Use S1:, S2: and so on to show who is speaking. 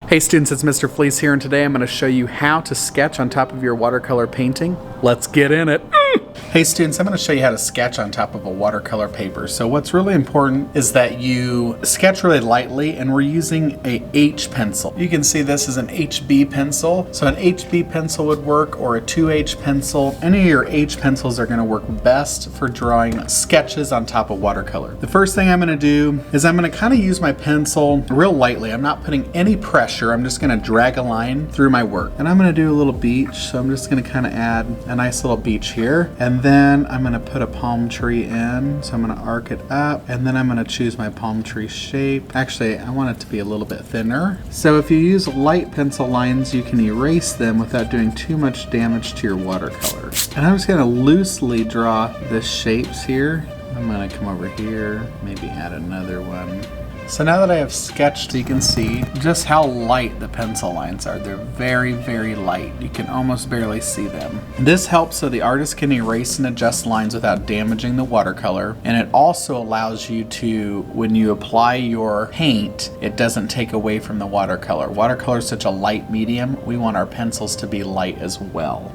S1: Hey students, it's Mr. Fleece here, and today I'm going to show you how to sketch on top of your watercolor painting. Let's get in it. Hey students, I'm going to show you how to sketch on top of a watercolor paper. So what's really important is that you sketch really lightly, and we're using a H pencil. You can see this is an HB pencil. So an HB pencil would work, or a 2H pencil. Any of your H pencils are going to work best for drawing sketches on top of watercolor. The first thing I'm going to do is I'm going to kind of use my pencil real lightly. I'm not putting any pressure. I'm just going to drag a line through my work. And I'm going to do a little beach. So I'm just going to kind of add a nice little beach here. And then I'm going to put a palm tree in. So I'm going to arc it up, and then I'm going to choose my palm tree shape. Actually, I want it to be a little bit thinner. So if you use light pencil lines, you can erase them without doing too much damage to your watercolor. And I'm just going to loosely draw the shapes here. I'm going to come over here, maybe add another one. So now that I have sketched, you can see just how light the pencil lines are. They're very, very light. You can almost barely see them. This helps so the artist can erase and adjust lines without damaging the watercolor. And it also allows you to, when you apply your paint, it doesn't take away from the watercolor. Watercolor is such a light medium. We want our pencils to be light as well.